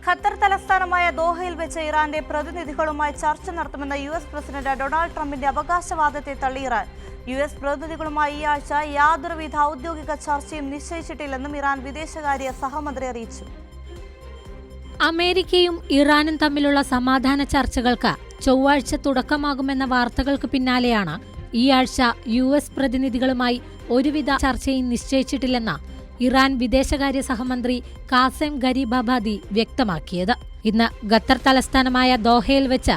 Qatar തലസ്ഥാനമായ ദോഹയിൽ വെച്ച് ഇറാന്റെ പ്രതിനിധികളുമായി ചർച്ച നടത്തുമെന്ന US പ്രസിഡന്റ് ഡൊണാൾഡ് ട്രംപിന്റെ അവകാശവാദത്തെ തള്ളി ഇറാൻ. US പ്രതിനിധികളുമായി ഈ ആഴ്ച യാതൊരുവിധ ഔദ്യോഗിക ചർച്ചയും നിശ്ചയിച്ചിട്ടില്ലെന്നും ഇറാൻ വിദേശകാര്യ സഹമന്ത്രി അറിയിച്ചു. അമേരിക്കയും ഇറാനും തമ്മിലുള്ള സമാധാന ചർച്ചകൾക്ക് ചൊവ്വാഴ്ച തുടക്കമാകുമെന്ന വാർത്തകൾക്ക് പിന്നാലെയാണ് ഈ ആഴ്ച US പ്രതിനിധികളുമായി ഒരുവിധ ചർച്ചയും നിശ്ചയിച്ചിട്ടില്ലെന്ന് ഇറാൻ വിദേശകാര്യ സഹമന്ത്രി കാസെം ഗരീബാബാദി വ്യക്തമാക്കിയത്. ഇന്ന് ഖത്തർ തലസ്ഥാനമായ ദോഹയിൽ വെച്ച്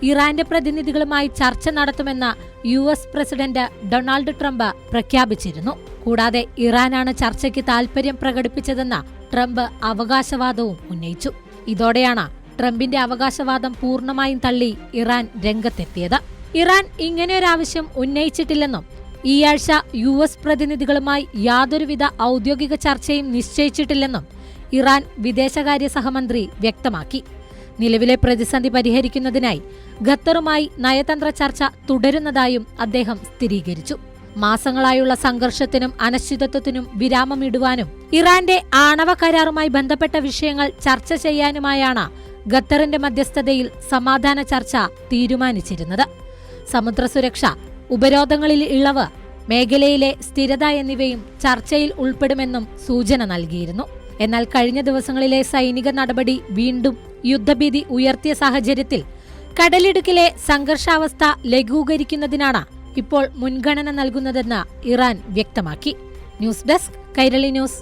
ഇറാന്റെ പ്രതിനിധികളുമായി ചർച്ച നടത്തുമെന്ന് US പ്രസിഡന്റ് ഡൊണാൾഡ് ട്രംപ് പ്രഖ്യാപിച്ചിരുന്നു. കൂടാതെ ഇറാനാണ് ചർച്ചയ്ക്ക് താൽപര്യം പ്രകടിപ്പിച്ചതെന്ന ട്രംപ് അവകാശവാദവും ഉന്നയിച്ചു. ഇതോടെയാണ് ട്രംപിന്റെ അവകാശവാദം പൂർണ്ണമായും തള്ളി ഇറാൻ രംഗത്തെത്തിയത്. ഇറാൻ ഇങ്ങനെയൊരാവശ്യം ഉന്നയിച്ചിട്ടില്ലെന്നും ഈ ആഴ്ച US പ്രതിനിധികളുമായി യാതൊരുവിധ ഔദ്യോഗിക ചർച്ചയും നിശ്ചയിച്ചിട്ടില്ലെന്നും ഇറാൻ വിദേശകാര്യ സഹമന്ത്രി വ്യക്തമാക്കി. നിലവിലെ പ്രതിസന്ധി പരിഹരിക്കുന്നതിനായി ഖത്തറുമായി നയതന്ത്ര ചർച്ച തുടരുന്നതായും അദ്ദേഹം സ്ഥിരീകരിച്ചു. മാസങ്ങളായുള്ള സംഘർഷത്തിനും അനിശ്ചിതത്വത്തിനും വിരാമമിടുവാനും ഇറാന്റെ ആണവ കരാറുമായി ബന്ധപ്പെട്ട വിഷയങ്ങൾ ചർച്ച ചെയ്യാനുമായാണ് ഖത്തറിന്റെ മധ്യസ്ഥതയിൽ സമാധാന ചർച്ച തീരുമാനിച്ചിരുന്നത്. സമുദ്ര സുരക്ഷ, ഉപരോധങ്ങളിൽ ഇളവ്, മേഖലയിലെ സ്ഥിരത എന്നിവയും ചർച്ചയിൽ ഉൾപ്പെടുമെന്നും സൂചന നൽകിയിരുന്നു. എന്നാൽ കഴിഞ്ഞ ദിവസങ്ങളിലെ സൈനിക നടപടി വീണ്ടും യുദ്ധഭീതി ഉയർത്തിയ സാഹചര്യത്തിൽ കടലിടുക്കിലെ സംഘർഷാവസ്ഥ ലഘൂകരിക്കുന്നതിനാണ് ഇപ്പോൾ മുൻഗണന നൽകുന്നതെന്ന് ഇറാൻ വ്യക്തമാക്കി. News desk, Kairali news.